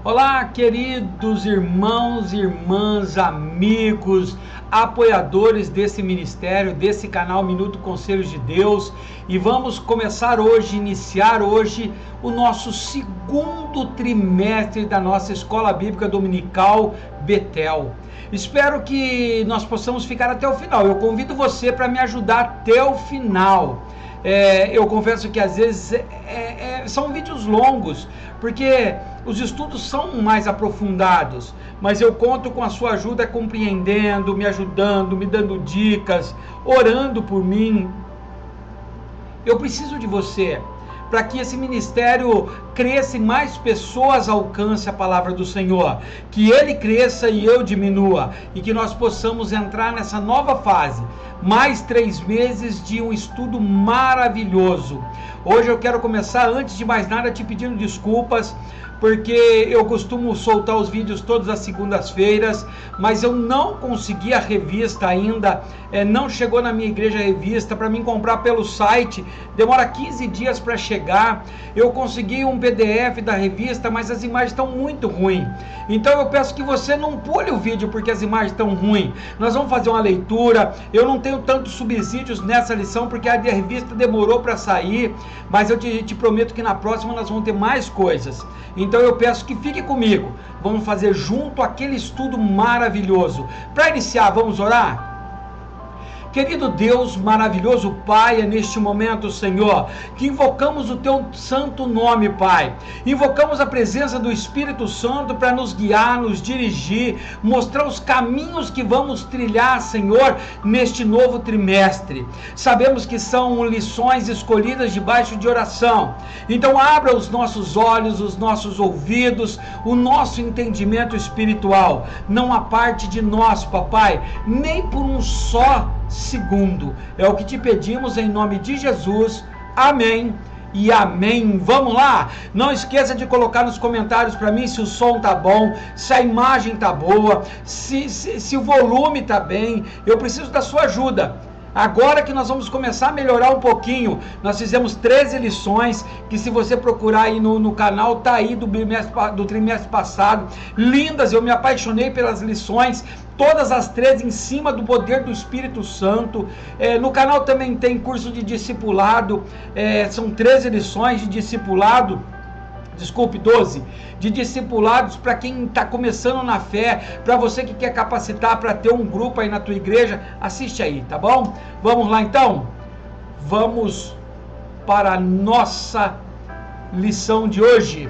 Olá, queridos irmãos, irmãs, amigos, apoiadores desse ministério, desse canal Minuto Conselhos de Deus, e vamos começar hoje, iniciar hoje o nosso segundo trimestre da nossa Escola Bíblica Dominical Betel. Espero que nós possamos ficar até o final. Eu convido você para me ajudar até o final. Eu confesso que às vezes são vídeos longos, porque os estudos são mais aprofundados, mas eu conto com a sua ajuda compreendendo, me ajudando, me dando dicas, orando por mim. Eu preciso de você, para que esse ministério cresça e mais pessoas alcancem a palavra do Senhor, que Ele cresça e eu diminua, e que nós possamos entrar nessa nova fase, mais 3 meses de um estudo maravilhoso. Hoje eu quero começar, antes de mais nada, te pedindo desculpas, porque eu costumo soltar os vídeos todas as segundas-feiras, mas eu não consegui a revista ainda, não chegou na minha igreja a revista, para mim comprar pelo site, demora 15 dias para chegar. Eu consegui um PDF da revista, mas as imagens estão muito ruins, então eu peço que você não pule o vídeo porque as imagens estão ruins. Nós vamos fazer uma leitura, eu não tenho tantos subsídios nessa lição, porque a revista demorou para sair, mas eu te prometo que na próxima nós vamos ter mais coisas. Então eu peço que fique comigo, vamos fazer junto aquele estudo maravilhoso. Para iniciar, vamos orar? Querido Deus, maravilhoso Pai, é neste momento, Senhor, que invocamos o Teu santo nome, Pai. Invocamos a presença do Espírito Santo para nos guiar, nos dirigir, mostrar os caminhos que vamos trilhar, Senhor, neste novo trimestre. Sabemos que são lições escolhidas debaixo de oração. Então abra os nossos olhos, os nossos ouvidos, o nosso entendimento espiritual. Não aparte de nós, Papai, nem por um só segundo. É o que te pedimos em nome de Jesus. Amém e amém. Vamos lá? Não esqueça de colocar nos comentários para mim se o som tá bom, se a imagem tá boa, se o volume tá bem. Eu preciso da sua ajuda. Agora que nós vamos começar a melhorar um pouquinho, nós fizemos 13 lições, que se você procurar aí no canal, tá aí do trimestre passado, lindas, eu me apaixonei pelas lições, todas as 13 em cima do poder do Espírito Santo. No canal também tem curso de discipulado, são 13 lições de discipulado, 12, de discipulados para quem está começando na fé, para você que quer capacitar para ter um grupo aí na tua igreja, assiste aí, tá bom? Vamos lá então? Vamos para a nossa lição de hoje.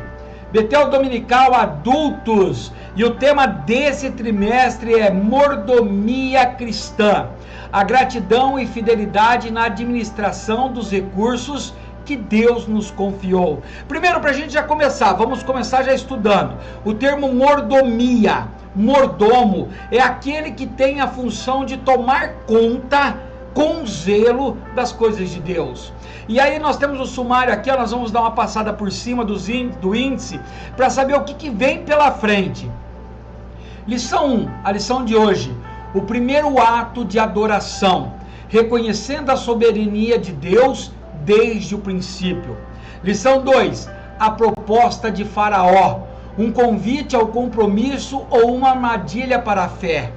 Betel Dominical Adultos, e o tema desse trimestre é mordomia cristã, a gratidão e fidelidade na administração dos recursos que Deus nos confiou. Primeiro, para a gente já começar, vamos começar já estudando o termo mordomia. Mordomo é aquele que tem a função de tomar conta com zelo das coisas de Deus. E aí nós temos o sumário aqui, nós vamos dar uma passada por cima do índice, para saber o que vem pela frente. Lição 1, a lição de hoje, o primeiro ato de adoração, reconhecendo a soberania de Deus desde o princípio. Lição 2, a proposta de Faraó, um convite ao compromisso ou uma armadilha para a fé.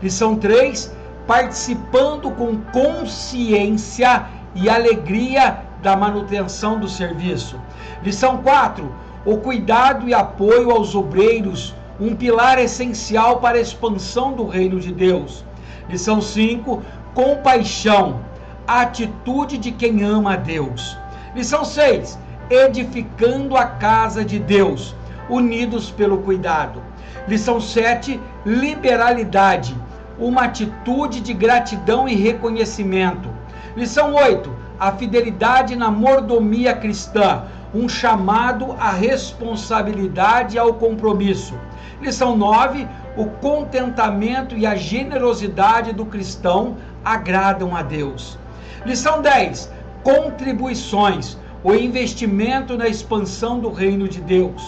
Lição 3, participando com consciência e alegria da manutenção do serviço. Lição 4, o cuidado e apoio aos obreiros, um pilar essencial para a expansão do reino de Deus. Lição 5, compaixão, a atitude de quem ama a Deus. Lição 6, edificando a casa de Deus, unidos pelo cuidado. Lição 7, liberalidade, uma atitude de gratidão e reconhecimento. Lição 8, a fidelidade na mordomia cristã, um chamado à responsabilidade e ao compromisso. Lição 9, o contentamento e a generosidade do cristão agradam a Deus. Lição 10, contribuições, o investimento na expansão do reino de Deus.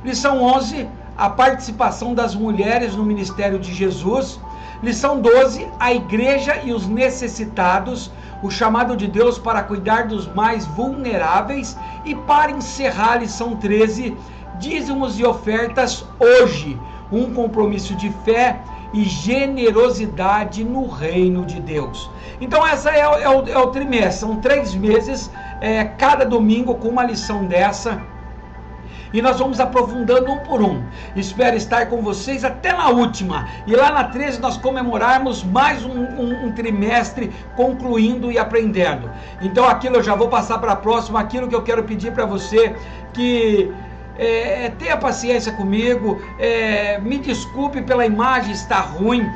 Lição 11, a participação das mulheres no ministério de Jesus. Lição 12, a igreja e os necessitados, o chamado de Deus para cuidar dos mais vulneráveis. E para encerrar, lição 13, dízimos e ofertas hoje, um compromisso de fé e generosidade no reino de Deus. Então essa é o trimestre, são 3 meses, cada domingo com uma lição dessa, e nós vamos aprofundando um por um. Espero estar com vocês até na última, e lá na 13 nós comemorarmos mais um trimestre, concluindo e aprendendo. Então aquilo eu já vou passar para a próxima. Aquilo que eu quero pedir para você, que tenha paciência comigo, me desculpe pela imagem estar ruim,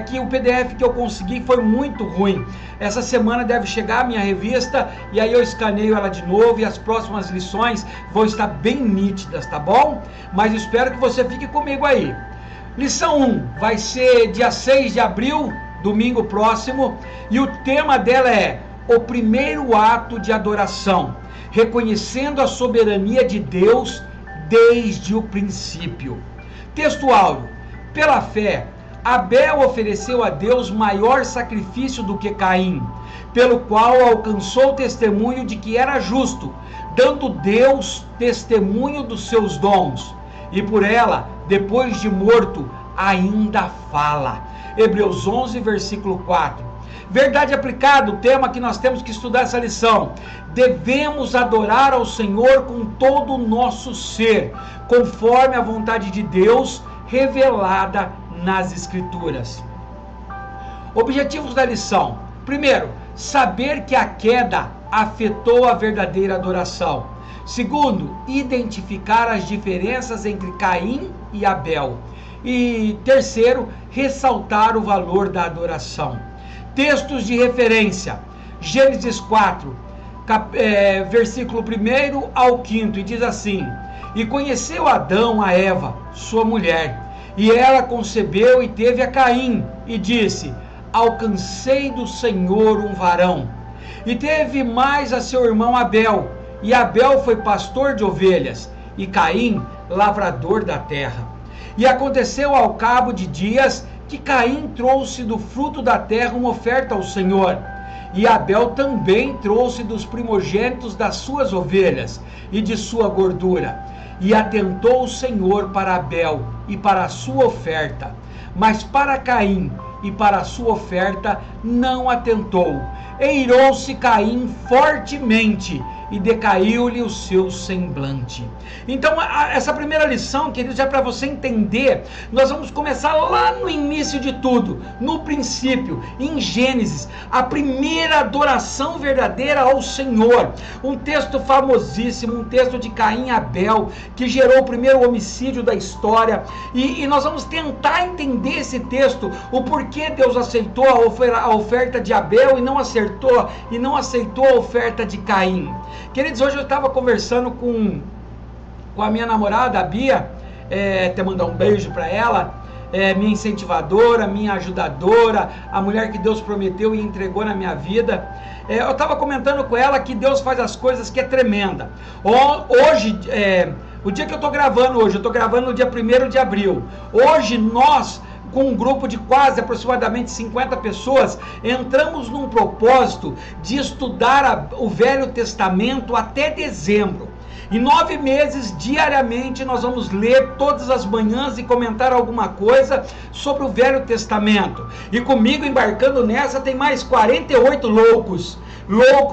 que o PDF que eu consegui foi muito ruim. Essa semana deve chegar a minha revista, e aí eu escaneio ela de novo, e as próximas lições vão estar bem nítidas, tá bom? Mas espero que você fique comigo aí. Lição 1 vai ser dia 6 de abril, domingo próximo, e o tema dela é o primeiro ato de adoração, reconhecendo a soberania de Deus desde o princípio. Texto áureo: pela fé, Abel ofereceu a Deus maior sacrifício do que Caim, pelo qual alcançou o testemunho de que era justo, dando Deus testemunho dos seus dons, e por ela, depois de morto, ainda fala. Hebreus 11, versículo 4. Verdade aplicada, o tema que nós temos que estudar essa lição. Devemos adorar ao Senhor com todo o nosso ser, conforme a vontade de Deus revelada nas Escrituras. Objetivos da lição: primeiro, saber que a queda afetou a verdadeira adoração. Segundo, identificar as diferenças entre Caim e Abel. E terceiro, ressaltar o valor da adoração. Textos de referência: Gênesis 4, versículo 1 ao 5, e diz assim: e conheceu Adão a Eva, sua mulher, e ela concebeu e teve a Caim, e disse: alcancei do Senhor um varão. E teve mais a seu irmão Abel, e Abel foi pastor de ovelhas, e Caim lavrador da terra. E aconteceu ao cabo de dias que Caim trouxe do fruto da terra uma oferta ao Senhor, e Abel também trouxe dos primogênitos das suas ovelhas e de sua gordura. E atentou o Senhor para Abel e para a sua oferta, mas para Caim e para a sua oferta não atentou. E irou-se Caim fortemente, e decaiu-lhe o seu semblante. Então, essa primeira lição, queridos, é para você entender. Nós vamos começar lá no início de tudo, no princípio, em Gênesis, a primeira adoração verdadeira ao Senhor. Um texto famosíssimo, um texto de Caim e Abel, que gerou o primeiro homicídio da história. E nós vamos tentar entender esse texto, o porquê Deus aceitou a oferta de Abel e não aceitou a oferta de Caim. Queridos, hoje eu estava conversando com a minha namorada, a Bia, até mandar um beijo para ela, minha incentivadora, minha ajudadora, a mulher que Deus prometeu e entregou na minha vida. Eu estava comentando com ela que Deus faz as coisas que é tremenda. Hoje, o dia que eu estou gravando hoje, eu estou gravando no dia 1º de abril. Hoje nós, com um grupo de quase aproximadamente 50 pessoas, entramos num propósito de estudar o Velho Testamento até dezembro. Em 9 meses, diariamente, nós vamos ler todas as manhãs e comentar alguma coisa sobre o Velho Testamento. E comigo embarcando nessa tem mais 48 loucos,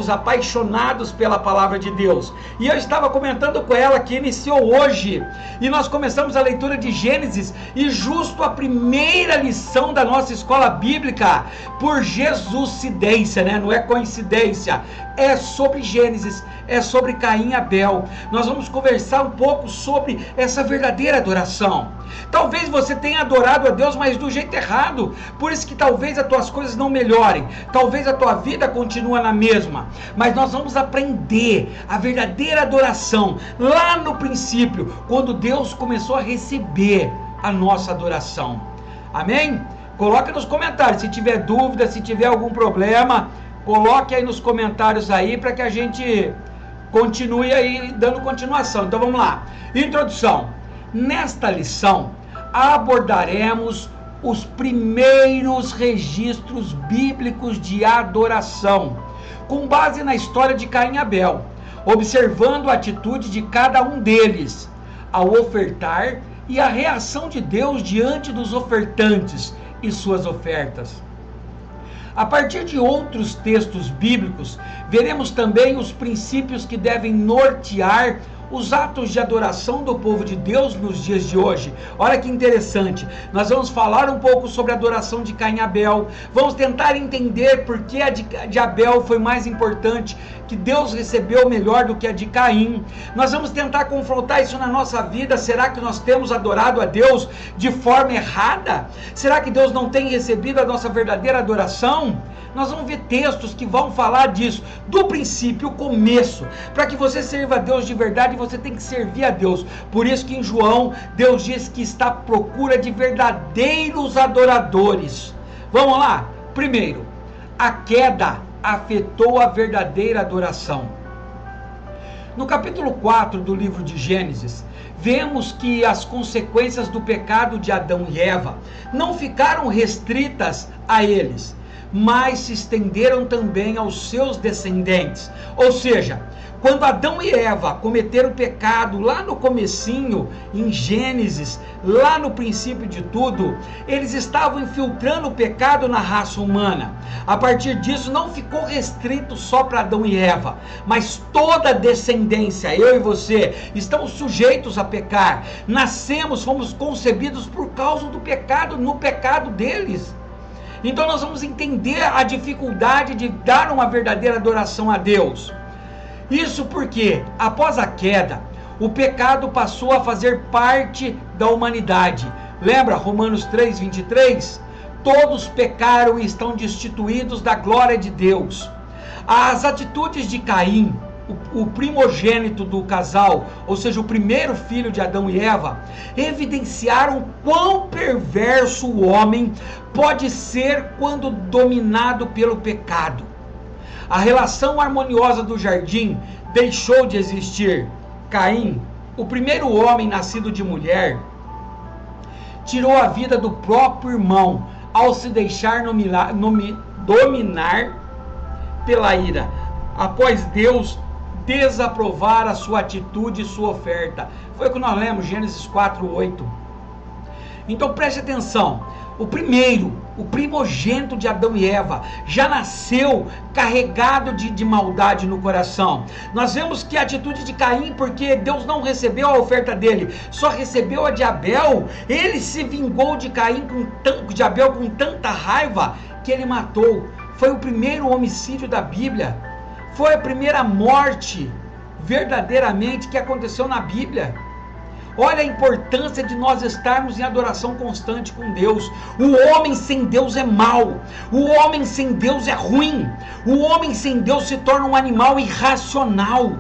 apaixonados pela palavra de Deus. E eu estava comentando com ela que iniciou hoje, e nós começamos a leitura de Gênesis, e justo a primeira lição da nossa escola bíblica, por Jesuscidência, né? Não é coincidência, é sobre Gênesis, é sobre Caim e Abel. Nós vamos conversar um pouco sobre essa verdadeira adoração. Talvez você tenha adorado a Deus, mas do jeito errado, por isso que talvez as tuas coisas não melhorem, talvez a tua vida continue na mesma, mas nós vamos aprender a verdadeira adoração lá no princípio, quando Deus começou a receber a nossa adoração. Amém? Coloque nos comentários, se tiver dúvida, se tiver algum problema, coloque aí nos comentários aí, para que a gente continue aí dando continuação. Então vamos lá. Introdução. Nesta lição abordaremos os primeiros registros bíblicos de adoração, com base na história de Caim e Abel, observando a atitude de cada um deles. ao ofertar e a reação de Deus diante dos ofertantes e suas ofertas. A partir de outros textos bíblicos, veremos também os princípios que devem nortear os atos de adoração do povo de Deus nos dias de hoje. Olha que interessante, nós vamos falar um pouco sobre a adoração de Caim e Abel, vamos tentar entender por que a de Abel foi mais importante, que Deus recebeu melhor do que a de Caim. Nós vamos tentar confrontar isso na nossa vida. Será que nós temos adorado a Deus de forma errada? Será que Deus não tem recebido a nossa verdadeira adoração? Nós vamos ver textos que vão falar disso, do princípio, o começo. Para que você sirva a Deus de verdade, você tem que servir a Deus. Por isso que em João, Deus diz que está à procura de verdadeiros adoradores. Vamos lá? Primeiro, a queda afetou a verdadeira adoração. No capítulo 4 do livro de Gênesis, vemos que as consequências do pecado de Adão e Eva não ficaram restritas a eles, mas se estenderam também aos seus descendentes. Ou seja, quando Adão e Eva cometeram o pecado lá no comecinho, em Gênesis, lá no princípio de tudo, eles estavam infiltrando o pecado na raça humana. A partir disso não ficou restrito só para Adão e Eva, mas toda a descendência, eu e você, estamos sujeitos a pecar. Nascemos, fomos concebidos por causa do pecado, no pecado deles. Então nós vamos entender a dificuldade de dar uma verdadeira adoração a Deus. Isso porque, após a queda, o pecado passou a fazer parte da humanidade. Lembra Romanos 3:23? Todos pecaram e estão destituídos da glória de Deus. As atitudes de Caim, o primogênito do casal, ou seja, o primeiro filho de Adão e Eva, evidenciaram quão perverso o homem pode ser quando dominado pelo pecado. A relação harmoniosa do jardim deixou de existir. Caim, o primeiro homem nascido de mulher, tirou a vida do próprio irmão ao se deixar dominar pela ira, após Deus desaprovar a sua atitude e sua oferta. Foi o que nós lemos, Gênesis 4:8. Então preste atenção, o primogênito de Adão e Eva, já nasceu carregado de maldade no coração. Nós vemos que a atitude de Caim, porque Deus não recebeu a oferta dele, só recebeu a de Abel, ele se vingou de de Abel com tanta raiva, que ele matou. Foi o primeiro homicídio da Bíblia, foi a primeira morte, verdadeiramente, que aconteceu na Bíblia. Olha a importância de nós estarmos em adoração constante com Deus. O homem sem Deus é mau. O homem sem Deus é ruim. O homem sem Deus se torna um animal irracional.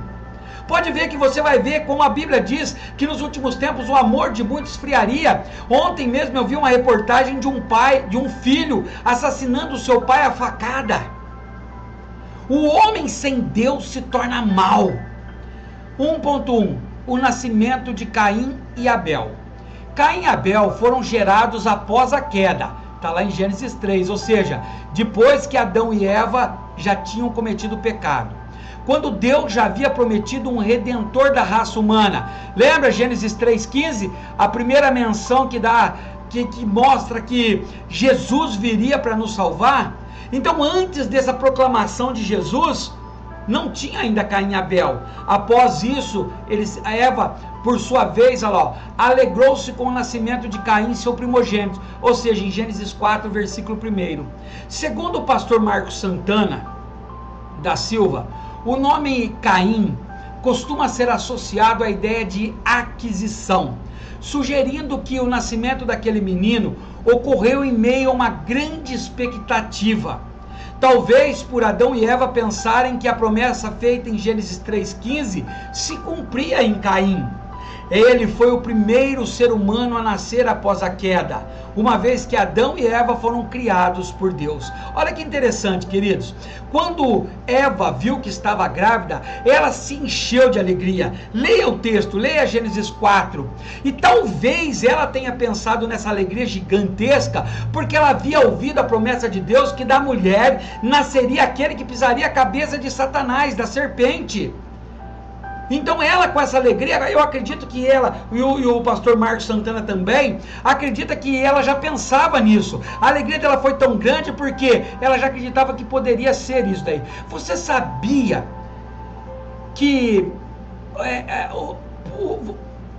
Pode ver que você vai ver como a Bíblia diz que nos últimos tempos o amor de muitos esfriaria. Ontem mesmo eu vi uma reportagem de um pai, de um filho assassinando o seu pai à facada. O homem sem Deus se torna mau. 1.1 O nascimento de Caim e Abel. Caim e Abel foram gerados após a queda, está lá em Gênesis 3, ou seja, depois que Adão e Eva já tinham cometido o pecado. Quando Deus já havia prometido um redentor da raça humana. Lembra Gênesis 3:15? A primeira menção que mostra que Jesus viria para nos salvar. Então, antes dessa proclamação de Jesus, não tinha ainda Caim e Abel. Após isso, Eva, por sua vez, alegrou-se com o nascimento de Caim, seu primogênito. Ou seja, em Gênesis 4, versículo 1. Segundo o pastor Marcos Santana da Silva, o nome Caim costuma ser associado à ideia de aquisição, sugerindo que o nascimento daquele menino ocorreu em meio a uma grande expectativa. Talvez por Adão e Eva pensarem que a promessa feita em Gênesis 3:15 se cumpria em Caim. Ele foi o primeiro ser humano a nascer após a queda, uma vez que Adão e Eva foram criados por Deus. Olha que interessante, queridos. Quando Eva viu que estava grávida, ela se encheu de alegria. Leia o texto, leia Gênesis 4. E talvez ela tenha pensado nessa alegria gigantesca, porque ela havia ouvido a promessa de Deus que da mulher nasceria aquele que pisaria a cabeça de Satanás, da serpente. Então ela, com essa alegria, eu acredito que ela, e o pastor Marcos Santana também, acredita que ela já pensava nisso. A alegria dela foi tão grande porque ela já acreditava que poderia ser isso daí. Você sabia que...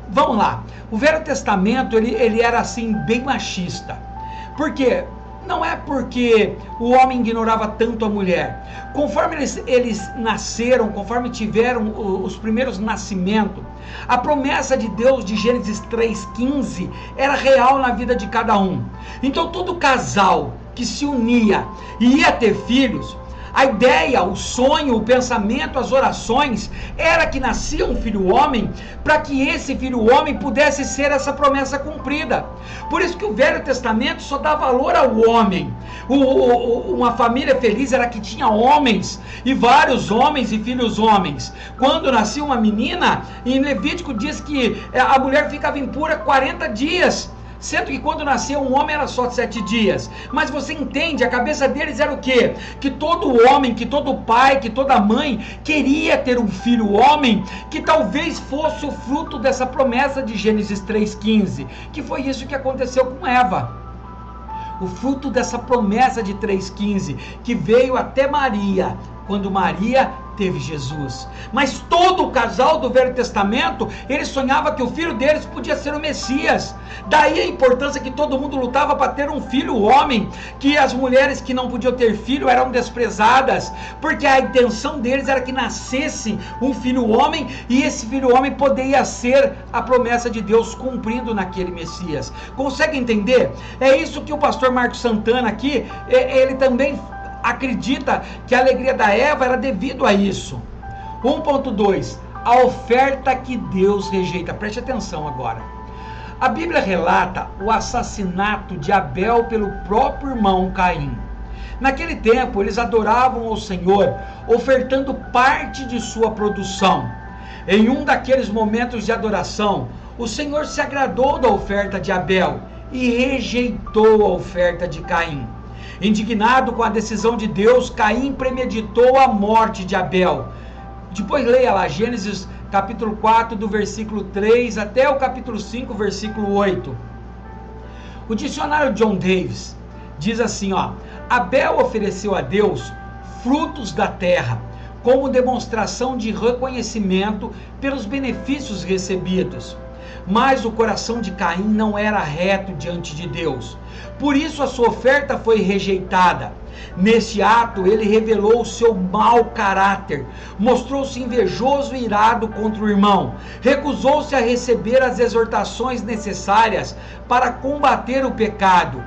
vamos lá, o Velho Testamento, ele era assim, bem machista. Por quê? Não é porque o homem ignorava tanto a mulher. Conforme eles nasceram, conforme tiveram os primeiros nascimentos, a promessa de Deus de Gênesis 3,15 era real na vida de cada um. Então todo casal que se unia e ia ter filhos, a ideia, o sonho, o pensamento, as orações, era que nascia um filho homem, para que esse filho homem pudesse ser essa promessa cumprida. Por isso que o Velho Testamento só dá valor ao homem. Uma família feliz era que tinha homens, e vários homens e filhos homens. Quando nascia uma menina, em Levítico diz que a mulher ficava impura 40 dias. Sendo que quando nascia um homem era só 7 dias. Mas você entende, a cabeça deles era o quê? Que todo homem, que todo pai, que toda mãe queria ter um filho homem, que talvez fosse o fruto dessa promessa de Gênesis 3,15, que foi isso que aconteceu com Eva. O fruto dessa promessa de 3,15, que veio até Maria, quando Maria teve Jesus. Mas todo o casal do Velho Testamento, ele sonhava que o filho deles podia ser o Messias. Daí a importância que todo mundo lutava para ter um filho homem, que as mulheres que não podiam ter filho eram desprezadas, porque a intenção deles era que nascesse um filho homem, e esse filho homem poderia ser a promessa de Deus cumprindo naquele Messias. Consegue entender? É isso que o pastor Marcos Santana aqui, ele também acredita que a alegria da Eva era devido a isso. 1.2, a oferta que Deus rejeita. Preste atenção agora. A Bíblia relata o assassinato de Abel pelo próprio irmão Caim. Naquele tempo, eles adoravam ao Senhor, ofertando parte de sua produção. Em um daqueles momentos de adoração, o Senhor se agradou da oferta de Abel e rejeitou a oferta de Caim. Indignado com a decisão de Deus, Caim premeditou a morte de Abel. Depois leia lá, Gênesis capítulo 4, do versículo 3 até o capítulo 5, versículo 8. O dicionário John Davis diz assim, ó: Abel ofereceu a Deus frutos da terra, como demonstração de reconhecimento pelos benefícios recebidos. Mas o coração de Caim não era reto diante de Deus. Por isso a sua oferta foi rejeitada. Neste ato ele revelou o seu mau caráter, mostrou-se invejoso e irado contra o irmão, recusou-se a receber as exortações necessárias para combater o pecado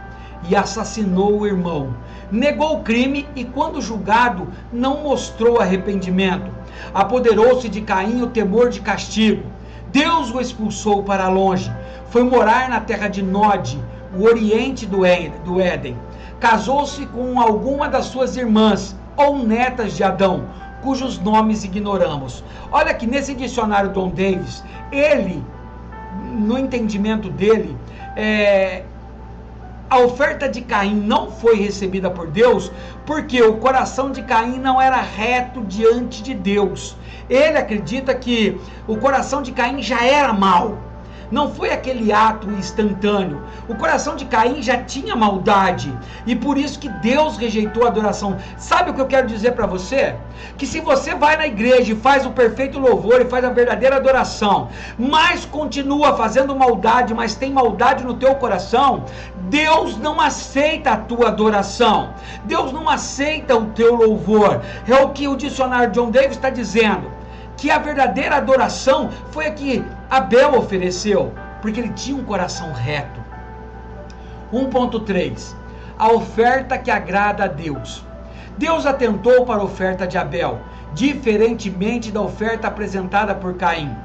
e assassinou o irmão. Negou o crime e, quando julgado, não mostrou arrependimento. Apoderou-se de Caim o temor de castigo. Deus o expulsou para longe. Foi morar na terra de Nod, o oriente do Éden. Casou-se com alguma das suas irmãs ou netas de Adão, cujos nomes ignoramos. Olha que nesse dicionário John Davis, ele, no entendimento dele, a oferta de Caim não foi recebida por Deus porque o coração de Caim não era reto diante de Deus. Ele acredita que o coração de Caim já era mau. Não foi aquele ato instantâneo. O coração de Caim já tinha maldade. E por isso que Deus rejeitou a adoração. Sabe o que eu quero dizer para você? Que se você vai na igreja e faz o perfeito louvor e faz a verdadeira adoração, mas continua fazendo maldade, mas tem maldade no teu coração, Deus não aceita a tua adoração. Deus não aceita o teu louvor. É o que o dicionário John Davis está dizendo. Que a verdadeira adoração foi a que Abel ofereceu, porque ele tinha um coração reto. 1.3, a oferta que agrada a Deus. Deus atentou para a oferta de Abel, diferentemente da oferta apresentada por Caim.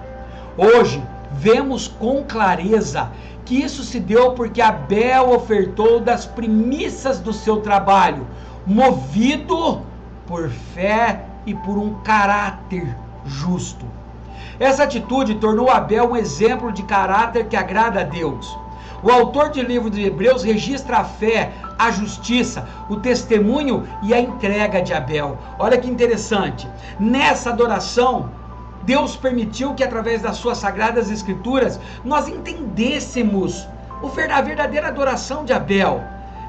Hoje, vemos com clareza que isso se deu porque Abel ofertou das primícias do seu trabalho, movido por fé e por um caráter justo. Essa atitude tornou Abel um exemplo de caráter que agrada a Deus. O autor do livro de Hebreus registra a fé, a justiça, o testemunho e a entrega de Abel. Olha que interessante. Nessa adoração, Deus permitiu que através das suas sagradas escrituras nós entendêssemos a verdadeira adoração de Abel,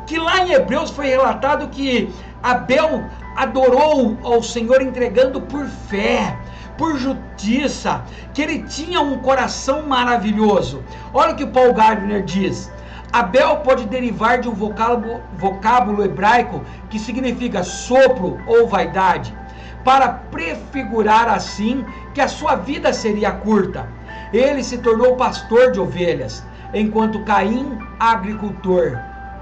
que lá em Hebreus foi relatado que Abel adorou ao Senhor entregando por fé, por justiça, que ele tinha um coração maravilhoso. Olha o que Paul Gardner diz: Abel pode derivar de um vocábulo hebraico que significa sopro ou vaidade, para prefigurar assim que a sua vida seria curta. Ele se tornou pastor de ovelhas, enquanto Caim, agricultor.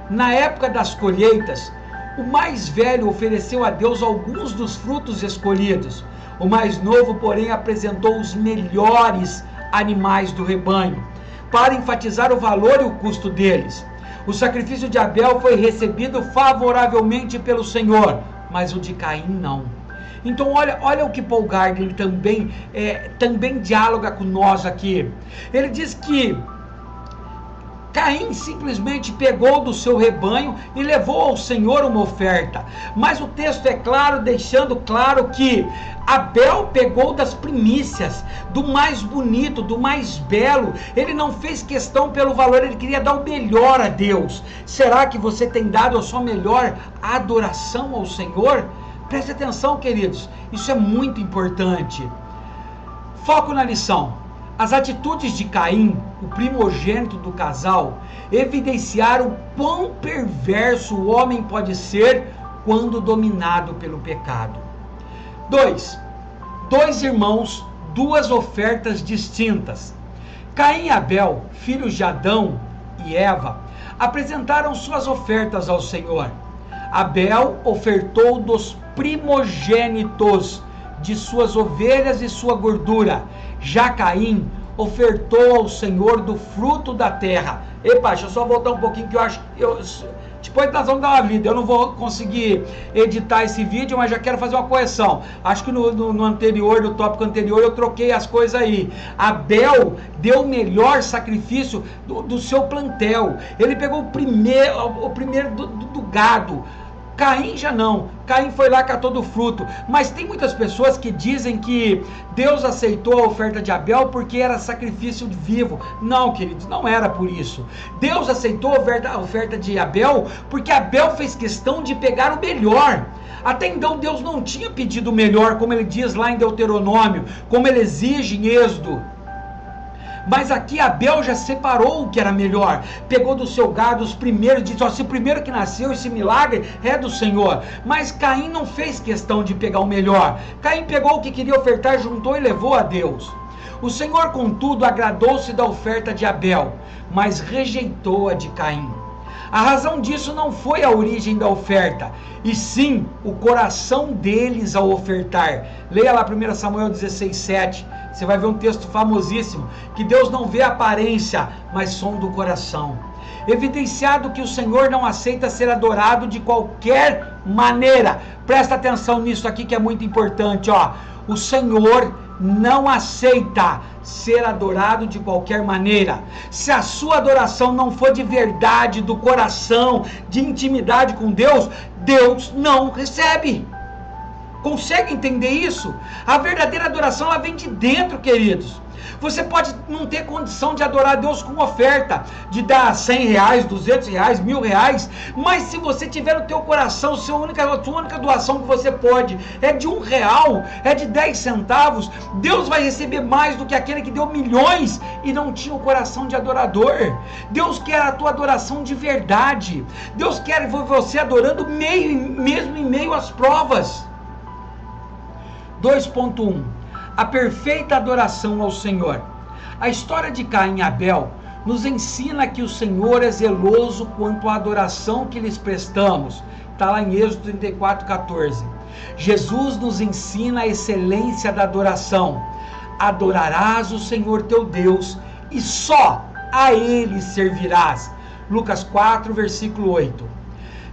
Na época das colheitas, o mais velho ofereceu a Deus alguns dos frutos escolhidos. O mais novo, porém, apresentou os melhores animais do rebanho, para enfatizar o valor e o custo deles. O sacrifício de Abel foi recebido favoravelmente pelo Senhor, mas o de Caim não. Então olha o que Paul Gardner também dialoga com nós aqui. Ele diz que Caim simplesmente pegou do seu rebanho e levou ao Senhor uma oferta. Mas o texto é claro, deixando claro que Abel pegou das primícias, do mais bonito, do mais belo. Ele não fez questão pelo valor, ele queria dar o melhor a Deus. Será que você tem dado a sua melhor adoração ao Senhor? Preste atenção, queridos, isso é muito importante. Foco na lição. As atitudes de Caim, o primogênito do casal, evidenciaram quão perverso o homem pode ser quando dominado pelo pecado. 2 irmãos, duas ofertas distintas. Caim e Abel, filhos de Adão e Eva, apresentaram suas ofertas ao Senhor. Abel ofertou dos primogênitos de suas ovelhas e sua gordura. Já Caim ofertou ao Senhor do fruto da terra. Epa, deixa eu só voltar um pouquinho, que eu acho que depois nós vamos dar uma vida. Eu não vou conseguir editar esse vídeo, mas já quero fazer uma correção. Acho que no anterior, no tópico anterior, eu troquei as coisas aí. Abel deu o melhor sacrifício do seu plantel. Ele pegou o primeiro do gado. Caim já não. Caim foi lá, catou do fruto. Mas tem muitas pessoas que dizem que Deus aceitou a oferta de Abel porque era sacrifício vivo. Não, queridos, não era por isso. Deus aceitou a oferta de Abel porque Abel fez questão de pegar o melhor. Até então Deus não tinha pedido o melhor, como ele diz lá em Deuteronômio, como ele exige em Êxodo. Mas aqui Abel já separou o que era melhor, pegou do seu gado os primeiros, disse: ó, se o primeiro que nasceu, esse milagre é do Senhor. Mas Caim não fez questão de pegar o melhor. Caim pegou o que queria ofertar, juntou e levou a Deus. O Senhor, contudo, agradou-se da oferta de Abel, mas rejeitou a de Caim. A razão disso não foi a origem da oferta, e sim o coração deles ao ofertar. Leia lá 1 Samuel 16:7, você vai ver um texto famosíssimo, que Deus não vê a aparência, mas sonda o coração. Evidenciado que o Senhor não aceita ser adorado de qualquer maneira. Presta atenção nisso aqui que é muito importante, ó. O Senhor não aceita ser adorado de qualquer maneira. Se a sua adoração não for de verdade, do coração, de intimidade com Deus, Deus não recebe. Consegue entender isso? A verdadeira adoração, ela vem de dentro, queridos. Você pode não ter condição de adorar a Deus com oferta, de dar R$100, R$200, R$1.000, mas se você tiver no teu coração, sua única doação que você pode é de R$1, é de 10 centavos, Deus vai receber mais do que aquele que deu milhões e não tinha o coração de adorador. Deus quer a tua adoração de verdade. Deus quer você adorando mesmo em meio às provas. 2.1 A perfeita adoração ao Senhor. A história de Caim e Abel nos ensina que o Senhor é zeloso quanto à adoração que lhes prestamos. Está lá em Êxodo 34:14. Jesus nos ensina a excelência da adoração. Adorarás o Senhor teu Deus e só a Ele servirás. Lucas 4, versículo 8.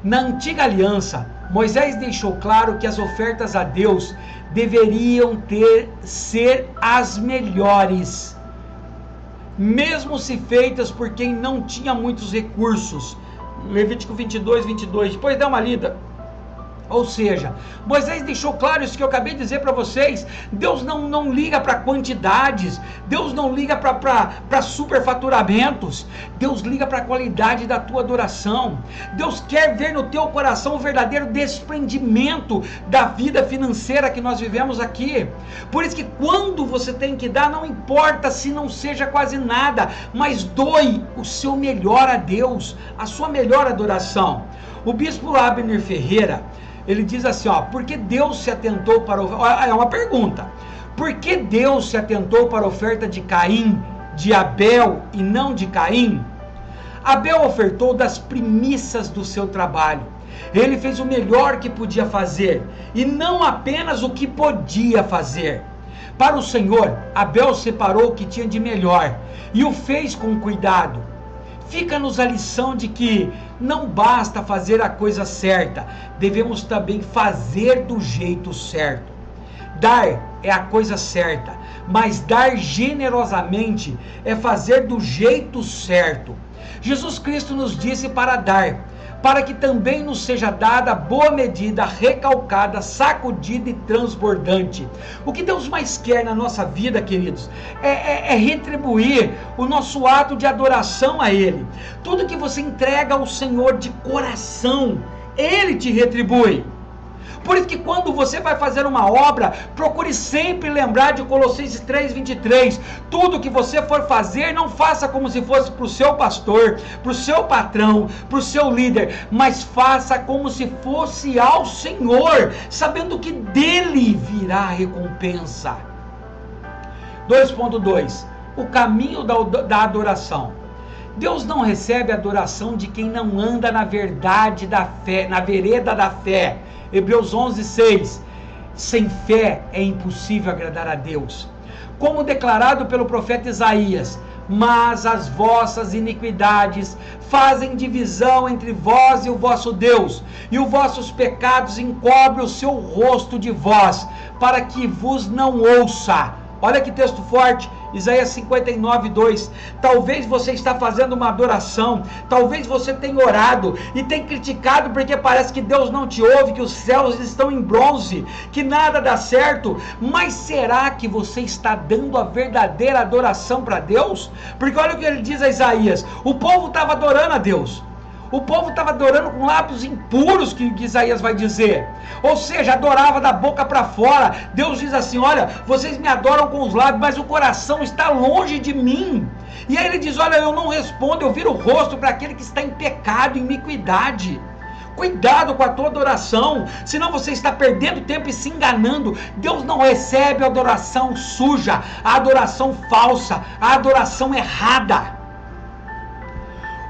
Na antiga aliança, Moisés deixou claro que as ofertas a Deus deveriam ser as melhores, mesmo se feitas por quem não tinha muitos recursos. Levítico 22:22, depois dá uma lida. Ou seja, Moisés deixou claro isso que eu acabei de dizer para vocês. Deus não liga para quantidades, Deus não liga para superfaturamentos, Deus liga para a qualidade da tua adoração. Deus quer ver no teu coração o verdadeiro desprendimento da vida financeira que nós vivemos aqui. Por isso que quando você tem que dar, não importa se não seja quase nada, mas doe o seu melhor a Deus, a sua melhor adoração. O bispo Abner Ferreira, ele diz assim, por que Deus se atentou para é uma pergunta, por que Deus se atentou para a oferta de Caim, de Abel e não de Caim? Abel ofertou das primícias do seu trabalho, ele fez o melhor que podia fazer, e não apenas o que podia fazer. Para o Senhor, Abel separou o que tinha de melhor, e o fez com cuidado. Fica-nos a lição de que não basta fazer a coisa certa, devemos também fazer do jeito certo. Dar é a coisa certa, mas dar generosamente é fazer do jeito certo. Jesus Cristo nos disse para dar, para que também nos seja dada boa medida, recalcada, sacudida e transbordante. O que Deus mais quer na nossa vida, queridos, é retribuir o nosso ato de adoração a Ele. Tudo que você entrega ao Senhor de coração, Ele te retribui. Por isso que quando você vai fazer uma obra, procure sempre lembrar de Colossenses 3:23. Tudo que você for fazer, não faça como se fosse para o seu pastor, para o seu patrão, para o seu líder, mas faça como se fosse ao Senhor, sabendo que dele virá a recompensa. 2.2. O caminho da adoração. Deus não recebe a adoração de quem não anda na verdade da fé, na vereda da fé. Hebreus 11:6. Sem fé é impossível agradar a Deus. Como declarado pelo profeta Isaías, mas as vossas iniquidades fazem divisão entre vós e o vosso Deus, e os vossos pecados encobrem o seu rosto de vós, para que vos não ouça. Olha que texto forte, Isaías 59:2. Talvez você está fazendo uma adoração, talvez você tenha orado e tenha criticado porque parece que Deus não te ouve, que os céus estão em bronze, que nada dá certo. Mas será que você está dando a verdadeira adoração para Deus? Porque olha o que ele diz a Isaías, o povo estava adorando a Deus. O povo estava adorando com lábios impuros, que Isaías vai dizer. Ou seja, adorava da boca para fora. Deus diz assim, olha, vocês me adoram com os lábios, mas o coração está longe de mim. E aí ele diz, olha, eu não respondo, eu viro o rosto para aquele que está em pecado, em iniquidade. Cuidado com a tua adoração, senão você está perdendo tempo e se enganando. Deus não recebe a adoração suja, a adoração falsa, a adoração errada.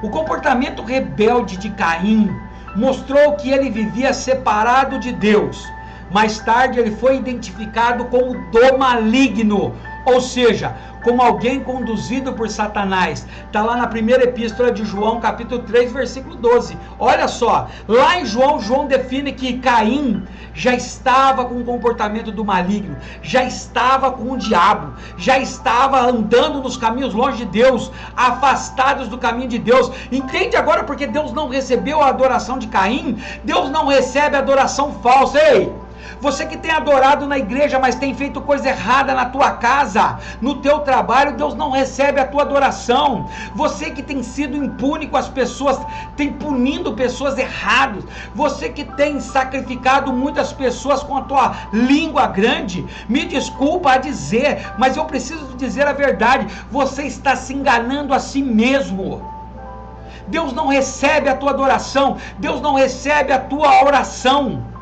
O comportamento rebelde de Caim mostrou que ele vivia separado de Deus. Mais tarde ele foi identificado como do maligno, ou seja, como alguém conduzido por Satanás. Está lá na primeira epístola de João, capítulo 3, versículo 12. Olha só, lá em João define que Caim já estava com o comportamento do maligno, já estava com o diabo, já estava andando nos caminhos longe de Deus, afastados do caminho de Deus. Entende agora porque Deus não recebeu a adoração de Caim? Deus não recebe a adoração falsa. Ei! Você que tem adorado na igreja, mas tem feito coisa errada na tua casa, no teu trabalho, Deus não recebe a tua adoração. Você que tem sido impune com as pessoas, tem punindo pessoas erradas. Você que tem sacrificado muitas pessoas com a tua língua grande, me desculpa a dizer, mas eu preciso dizer a verdade, você está se enganando a si mesmo. Deus não recebe a tua adoração, Deus não recebe a tua oração.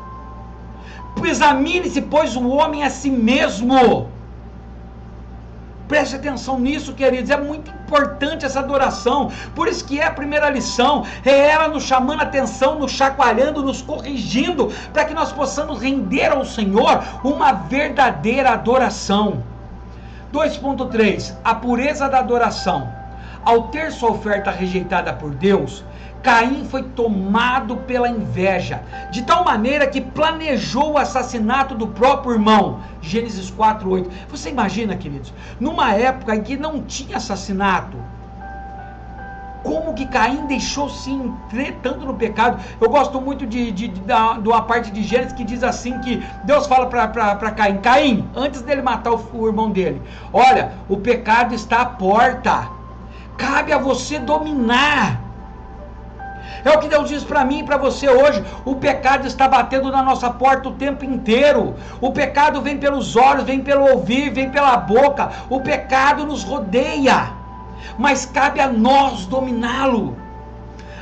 Examine-se, pois, o homem a si mesmo. Preste atenção nisso, queridos, é muito importante essa adoração, por isso que é a primeira lição, é ela nos chamando a atenção, nos chacoalhando, nos corrigindo, para que nós possamos render ao Senhor uma verdadeira adoração. 2.3. A pureza da adoração. Ao ter sua oferta rejeitada por Deus, Caim foi tomado pela inveja, de tal maneira que planejou o assassinato do próprio irmão. Gênesis 4:8. Você imagina, queridos, numa época em que não tinha assassinato, como que Caim deixou se entreter tanto no pecado. Eu gosto muito de uma parte de Gênesis que diz assim, que Deus fala para Caim: Caim, antes dele matar o irmão dele, olha, o pecado está à porta, cabe a você dominar. É o que Deus diz para mim e para você hoje. O pecado está batendo na nossa porta o tempo inteiro. O pecado vem pelos olhos, vem pelo ouvir, vem pela boca. O pecado nos rodeia, mas cabe a nós dominá-lo.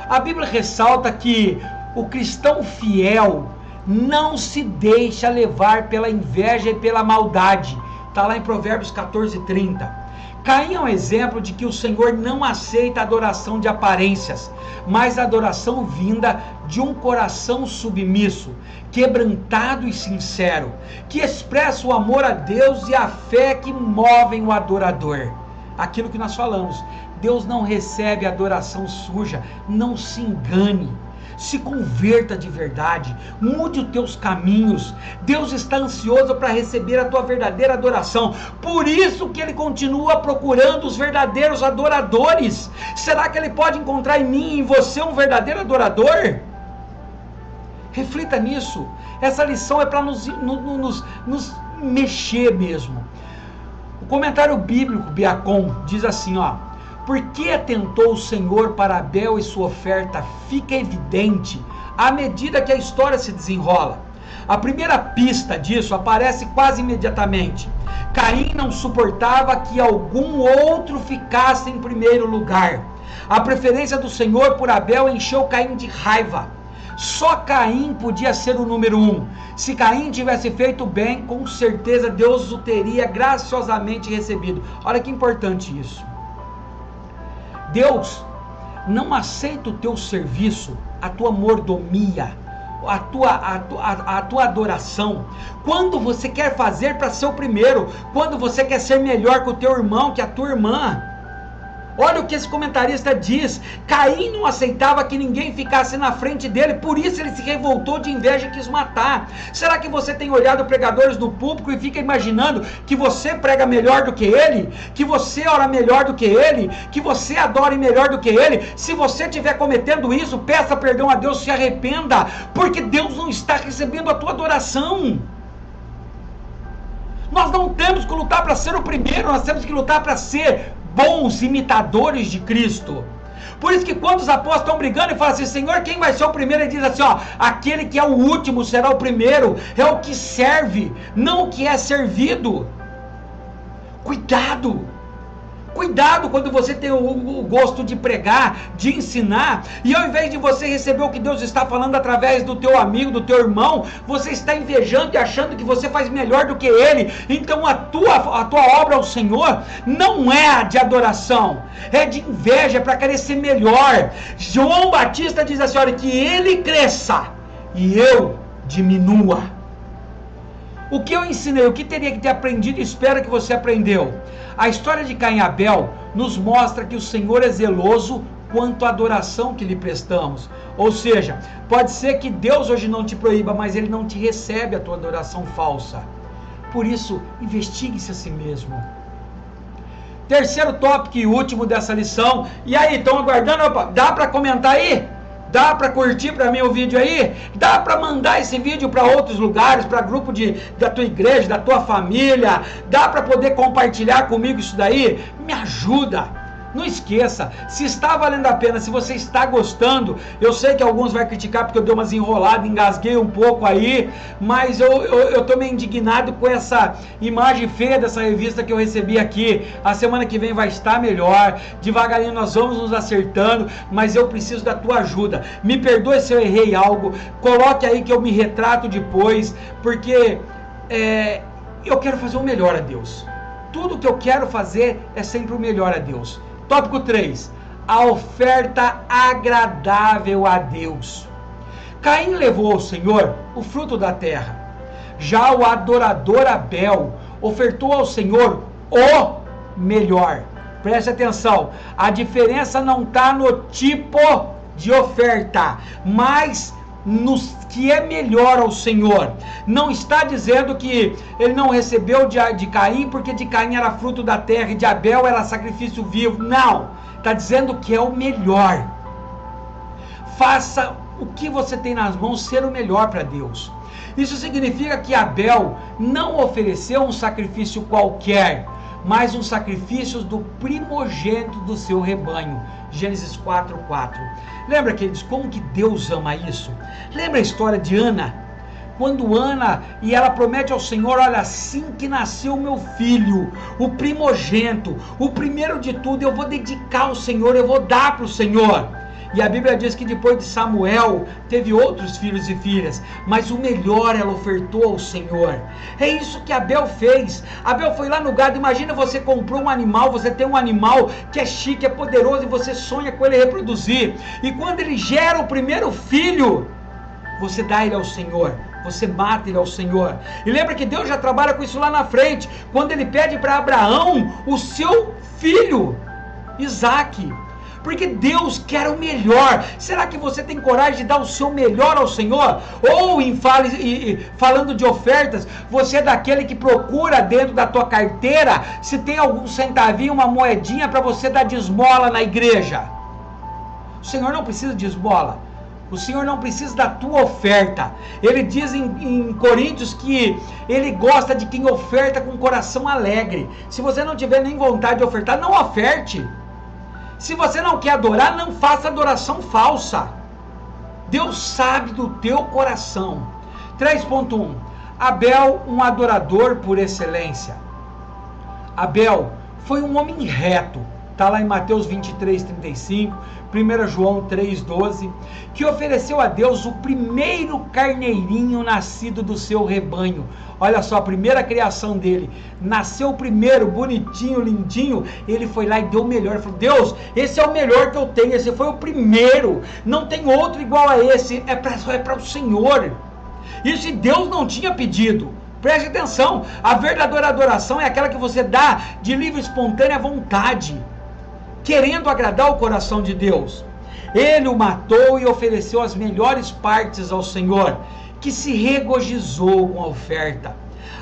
A Bíblia ressalta que o cristão fiel não se deixa levar pela inveja e pela maldade. Está lá em Provérbios 14:30. Caim é um exemplo de que o Senhor não aceita a adoração de aparências, mas a adoração vinda de um coração submisso, quebrantado e sincero, que expressa o amor a Deus e a fé que movem o adorador. Aquilo que nós falamos, Deus não recebe adoração suja. Não se engane, se converta de verdade, mude os teus caminhos. Deus está ansioso para receber a tua verdadeira adoração, por isso que Ele continua procurando os verdadeiros adoradores. Será que Ele pode encontrar em mim e em você um verdadeiro adorador? Reflita nisso. Essa lição é para nos mexer mesmo. O comentário bíblico Beacon diz assim, por que atentou o Senhor para Abel e sua oferta fica evidente à medida que a história se desenrola. A primeira pista disso aparece quase imediatamente. Caim não suportava que algum outro ficasse em primeiro lugar. A preferência do Senhor por Abel encheu Caim de raiva. Só Caim podia ser o número 1. Se Caim tivesse feito bem, com certeza Deus o teria graciosamente recebido. Olha que importante isso. Deus não aceita o teu serviço, a tua mordomia, a tua adoração, quando você quer fazer para ser o primeiro, quando você quer ser melhor que o teu irmão, que a tua irmã. Olha o que esse comentarista diz: Caim não aceitava que ninguém ficasse na frente dele, por isso ele se revoltou de inveja e quis matar. Será que você tem olhado pregadores do púlpito e fica imaginando que você prega melhor do que ele, que você ora melhor do que ele, que você adora melhor do que ele? Se você estiver cometendo isso, peça perdão a Deus, se arrependa, porque Deus não está recebendo a tua adoração. Nós não temos que lutar para ser o primeiro, nós temos que lutar para ser bons imitadores de Cristo. Por isso que quando os apóstolos estão brigando e falam assim: Senhor, quem vai ser o primeiro? Ele diz assim, aquele que é o último será o primeiro. É o que serve, não o que é servido. Cuidado quando você tem o gosto de pregar, de ensinar, e ao invés de você receber o que Deus está falando através do teu amigo, do teu irmão, você está invejando e achando que você faz melhor do que ele. Então a tua obra ao Senhor não é de adoração, é de inveja, é para querer ser melhor. João Batista diz assim: olha, que ele cresça e eu diminua. O que eu ensinei, o que teria que ter aprendido, espero que você aprendeu. A história de Caim e Abel nos mostra que o Senhor é zeloso quanto à adoração que lhe prestamos. Ou seja, pode ser que Deus hoje não te proíba, mas Ele não te recebe a tua adoração falsa. Por isso, investigue-se a si mesmo. Terceiro tópico e último dessa lição. E aí, estão aguardando? Opa, dá para comentar aí? Dá para curtir para mim o vídeo aí? Dá para mandar esse vídeo para outros lugares, para grupo da tua igreja, da tua família? Dá para poder compartilhar comigo isso daí? Me ajuda! Não esqueça, se está valendo a pena, se você está gostando, eu sei que alguns vão criticar porque eu dei umas enroladas, engasguei um pouco aí, mas eu estou meio indignado com essa imagem feia dessa revista que eu recebi aqui. A semana que vem vai estar melhor, devagarinho nós vamos nos acertando, mas eu preciso da tua ajuda. Me perdoe se eu errei algo, coloque aí que eu me retrato depois, porque eu quero fazer o melhor a Deus. Tudo que eu quero fazer é sempre o melhor a Deus. Tópico 3. A oferta agradável a Deus. Caim levou ao Senhor o fruto da terra. Já o adorador Abel ofertou ao Senhor o melhor. Preste atenção. A diferença não está no tipo de oferta, mas no que é melhor ao Senhor. Não está dizendo que ele não recebeu de Caim porque de Caim era fruto da terra e de Abel era sacrifício vivo. Não, está dizendo que é o melhor. Faça o que você tem nas mãos ser o melhor para Deus. Isso significa que Abel não ofereceu um sacrifício qualquer, mas um sacrifício do primogênito do seu rebanho. Gênesis 4:4. Lembra, queridos, como que Deus ama isso? Lembra a história de Ana? Quando Ana, e ela promete ao Senhor: olha, assim que nasceu meu filho, o primogênito, o primeiro de tudo, eu vou dedicar ao Senhor, eu vou dar para o Senhor. E a Bíblia diz que depois de Samuel, teve outros filhos e filhas, mas o melhor ela ofertou ao Senhor. É isso que Abel fez. Abel foi lá no gado. Imagina, você comprou um animal, você tem um animal que é chique, é poderoso, e você sonha com ele reproduzir. E quando ele gera o primeiro filho, você dá ele ao Senhor. Você mata ele ao Senhor. E lembra que Deus já trabalha com isso lá na frente, quando ele pede para Abraão o seu filho, Isaque. Porque Deus quer o melhor. Será que você tem coragem de dar o seu melhor ao Senhor? Ou falando de ofertas, você é daquele que procura dentro da tua carteira se tem algum centavinho, uma moedinha para você dar de esmola na igreja? O Senhor não precisa de esmola. O Senhor não precisa da tua oferta. Ele diz em Coríntios que Ele gosta de quem oferta com coração alegre. Se você não tiver nem vontade de ofertar, não oferte. Se você não quer adorar, não faça adoração falsa. Deus sabe do teu coração. 3.1. Abel, um adorador por excelência. Abel foi um homem reto. Está lá em Mateus 23:35, 1 João 3:12, que ofereceu a Deus o primeiro carneirinho nascido do seu rebanho. Olha só, a primeira criação dele, nasceu o primeiro, bonitinho, lindinho, ele foi lá e deu o melhor. Ele falou: Deus, esse é o melhor que eu tenho, esse foi o primeiro, não tem outro igual a esse, é para o Senhor. Isso Deus não tinha pedido. Preste atenção, a verdadeira adoração é aquela que você dá de livre e espontânea vontade, querendo agradar o coração de Deus. Ele o matou e ofereceu as melhores partes ao Senhor, que se regozijou com a oferta.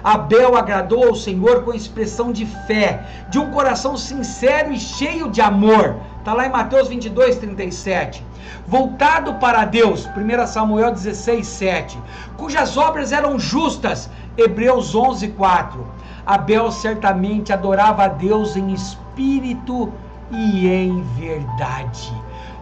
Abel agradou ao Senhor com expressão de fé, de um coração sincero e cheio de amor. Está lá em Mateus 22:37. Voltado para Deus, 1 Samuel 16:7, cujas obras eram justas, Hebreus 11:4. Abel certamente adorava a Deus em espírito e em verdade.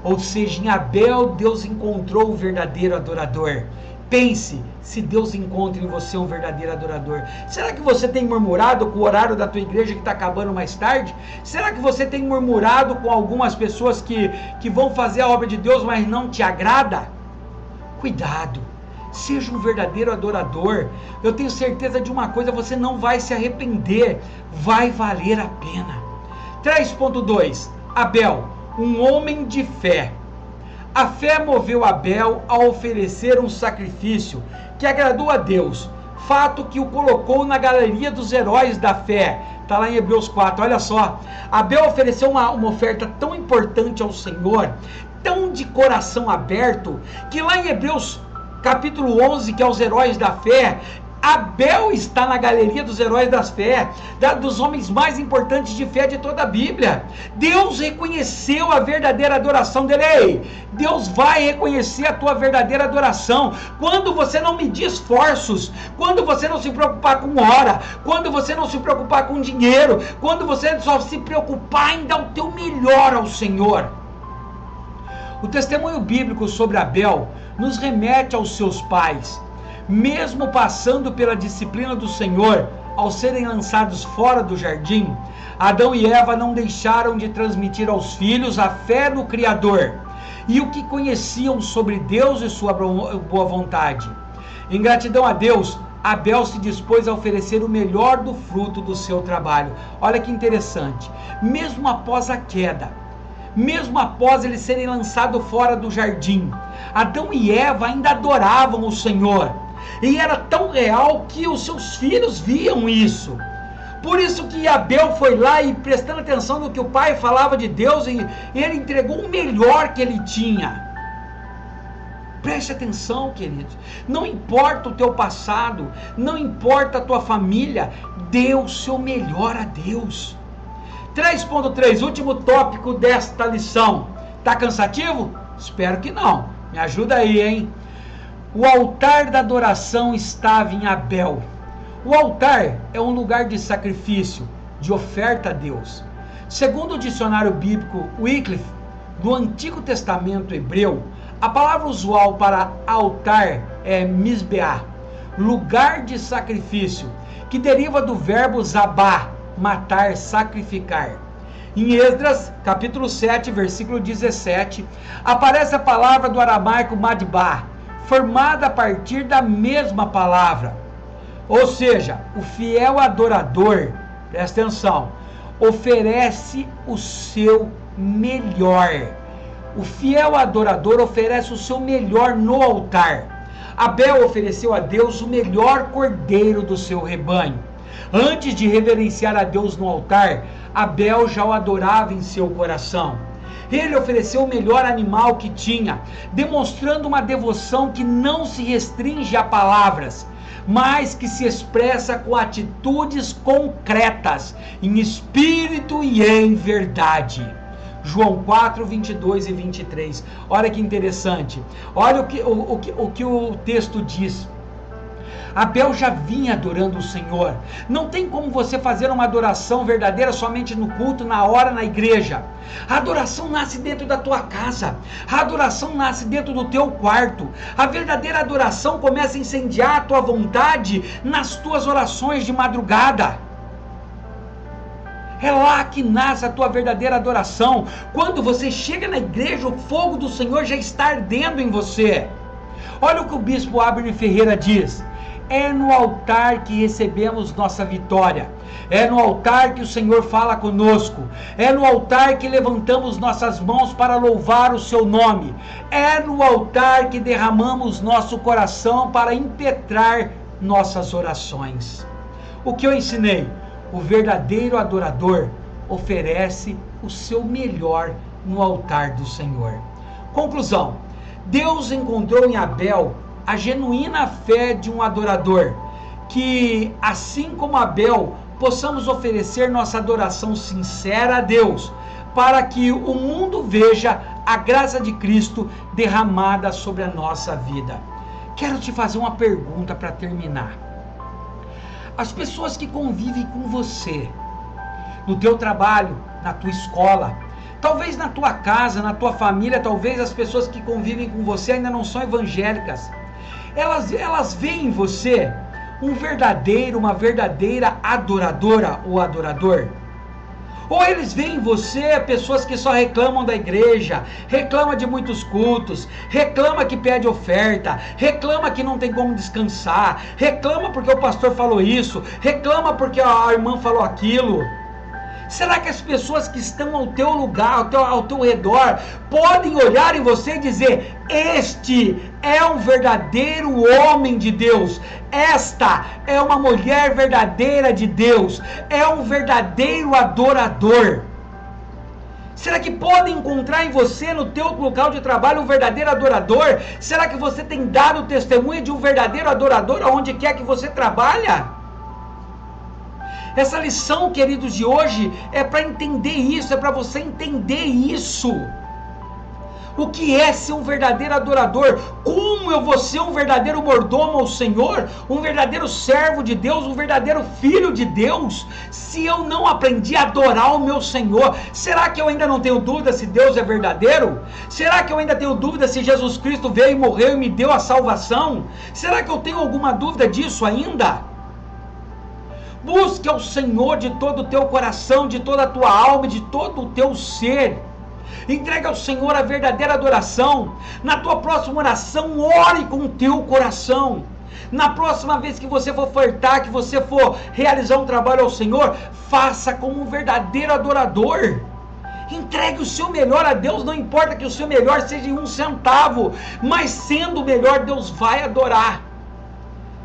Ou seja, em Abel Deus encontrou o verdadeiro adorador. Pense se Deus encontra em você um verdadeiro adorador. Será que você tem murmurado com o horário da tua igreja que está acabando mais tarde? Será que você tem murmurado com algumas pessoas que vão fazer a obra de Deus, mas não te agrada? Cuidado, seja um verdadeiro adorador. Eu tenho certeza de uma coisa: você não vai se arrepender, vai valer a pena. 3.2. Abel, um homem de fé. A fé moveu Abel a oferecer um sacrifício que agradou a Deus, fato que o colocou na galeria dos heróis da fé. Está lá em Hebreus 4, olha só. Abel ofereceu uma oferta tão importante ao Senhor, tão de coração aberto, que lá em Hebreus capítulo 11, que é os heróis da fé, Abel está na galeria dos heróis da fé, dos homens mais importantes de fé de toda a Bíblia. Deus reconheceu a verdadeira adoração dele. Ei, Deus vai reconhecer a tua verdadeira adoração quando você não medir esforços, quando você não se preocupar com hora, quando você não se preocupar com dinheiro, quando você só se preocupar em dar o teu melhor ao Senhor. O testemunho bíblico sobre Abel nos remete aos seus pais. Mesmo passando pela disciplina do Senhor, ao serem lançados fora do jardim, Adão e Eva não deixaram de transmitir aos filhos a fé no Criador e o que conheciam sobre Deus e sua boa vontade. Em gratidão a Deus, Abel se dispôs a oferecer o melhor do fruto do seu trabalho. Olha que interessante, mesmo após a queda, mesmo após eles serem lançados fora do jardim, Adão e Eva ainda adoravam o Senhor. E era tão real que os seus filhos viam isso. Por isso que Abel foi lá e, prestando atenção no que o pai falava de Deus, e ele entregou o melhor que ele tinha. Preste atenção, queridos. Não importa o teu passado, não importa a tua família, dê o seu melhor a Deus. 3.3, último tópico desta lição. Tá cansativo? Espero que não. Me ajuda aí, hein? O altar da adoração estava em Abel. O altar é um lugar de sacrifício, de oferta a Deus. Segundo o dicionário bíblico Wycliffe, do Antigo Testamento hebreu, a palavra usual para altar é misbeá, lugar de sacrifício, que deriva do verbo zabá, matar, sacrificar. Em Esdras, capítulo 7, versículo 17, aparece a palavra do aramaico madbá, formada a partir da mesma palavra. Ou seja, o fiel adorador, presta atenção, oferece o seu melhor. O fiel adorador oferece o seu melhor no altar. Abel ofereceu a Deus o melhor cordeiro do seu rebanho. Antes de reverenciar a Deus no altar, Abel já o adorava em seu coração. Ele ofereceu o melhor animal que tinha, demonstrando uma devoção que não se restringe a palavras, mas que se expressa com atitudes concretas, em espírito e em verdade. João 4, 22 e 23. Olha que interessante. Olha o que o texto diz. Abel já vinha adorando o Senhor. Não tem como você fazer uma adoração verdadeira somente no culto, na hora, na igreja. A adoração nasce dentro da tua casa. A adoração nasce dentro do teu quarto. A verdadeira adoração começa a incendiar a tua vontade nas tuas orações de madrugada. É lá que nasce a tua verdadeira adoração. Quando você chega na igreja, o fogo do Senhor já está ardendo em você. Olha o que o bispo Abner Ferreira diz. É no altar que recebemos nossa vitória. É no altar que o Senhor fala conosco. É no altar que levantamos nossas mãos para louvar o seu nome. É no altar que derramamos nosso coração para impetrar nossas orações. O que eu ensinei? O verdadeiro adorador oferece o seu melhor no altar do Senhor. Conclusão. Deus encontrou em Abel a genuína fé de um adorador, que assim como Abel, possamos oferecer nossa adoração sincera a Deus, para que o mundo veja a graça de Cristo derramada sobre a nossa vida. Quero te fazer uma pergunta para terminar. As pessoas que convivem com você, no teu trabalho, na tua escola, talvez na tua casa, na tua família, talvez as pessoas que convivem com você ainda não são evangélicas. Elas veem em você uma verdadeira adoradora ou adorador? Ou eles veem em você pessoas que só reclamam da igreja, reclama de muitos cultos, reclama que pede oferta, reclama que não tem como descansar, reclama porque o pastor falou isso, reclama porque a irmã falou aquilo? Será que as pessoas que estão ao teu lugar, ao teu redor, podem olhar em você e dizer: este é um verdadeiro homem de Deus, esta é uma mulher verdadeira de Deus, é um verdadeiro adorador? Será que podem encontrar em você, no teu local de trabalho, um verdadeiro adorador? Será que você tem dado testemunho de um verdadeiro adorador aonde quer que você trabalha? Essa lição, queridos, de hoje é para entender isso, é para você entender isso. O que é ser um verdadeiro adorador? Como eu vou ser um verdadeiro mordomo ao Senhor? Um verdadeiro servo de Deus? Um verdadeiro filho de Deus? Se eu não aprendi a adorar o meu Senhor, será que eu ainda não tenho dúvida se Deus é verdadeiro? Será que eu ainda tenho dúvida se Jesus Cristo veio e morreu e me deu a salvação? Será que eu tenho alguma dúvida disso ainda? Busque ao Senhor de todo o teu coração, de toda a tua alma, de todo o teu ser. Entregue ao Senhor a verdadeira adoração. Na tua próxima oração, ore com o teu coração. Na próxima vez que você for ofertar, que você for realizar um trabalho ao Senhor, faça como um verdadeiro adorador. Entregue o seu melhor a Deus, não importa que o seu melhor seja em 1 centavo, mas sendo o melhor, Deus vai adorar.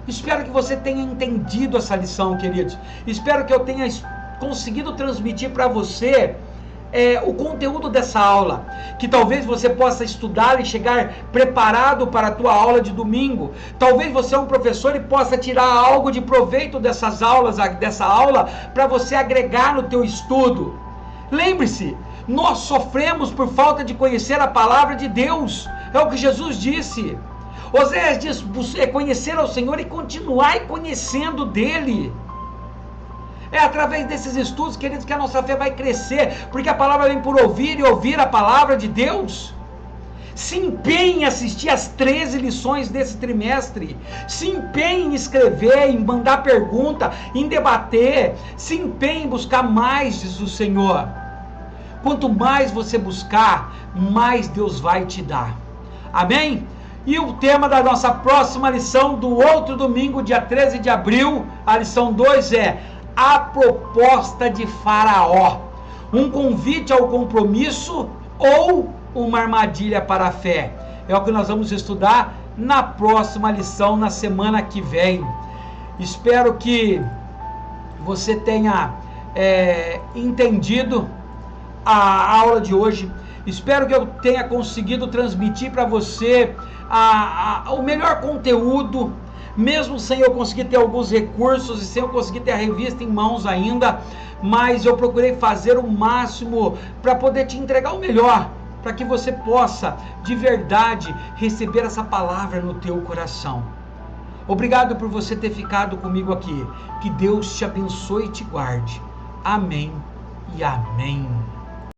Espero que você tenha entendido essa lição, queridos. Espero que eu tenha conseguido transmitir para você o conteúdo dessa aula, que talvez você possa estudar e chegar preparado para a tua aula de domingo. Talvez você é um professor e possa tirar algo de proveito dessa aula para você agregar no teu estudo. Lembre-se, nós sofremos por falta de conhecer a palavra de Deus. É o que Jesus disse. Oséias diz, conhecer ao Senhor e continuar conhecendo dele. É através desses estudos, queridos, que a nossa fé vai crescer, porque a palavra vem por ouvir e ouvir a palavra de Deus. Se empenhe em assistir as 13 lições desse trimestre. Se empenhe em escrever, em mandar pergunta, em debater. Se empenhe em buscar mais, diz o Senhor. Quanto mais você buscar, mais Deus vai te dar. Amém? E o tema da nossa próxima lição do outro domingo, dia 13 de abril, a lição 2 é a proposta de Faraó. Um convite ao compromisso ou uma armadilha para a fé? É o que nós vamos estudar na próxima lição, na semana que vem. Espero que você tenha entendido a aula de hoje. Espero que eu tenha conseguido transmitir para você o melhor conteúdo, mesmo sem eu conseguir ter alguns recursos e sem eu conseguir ter a revista em mãos ainda, mas eu procurei fazer o máximo para poder te entregar o melhor, para que você possa, de verdade, receber essa palavra no teu coração. Obrigado por você ter ficado comigo aqui. Que Deus te abençoe e te guarde. Amém e amém.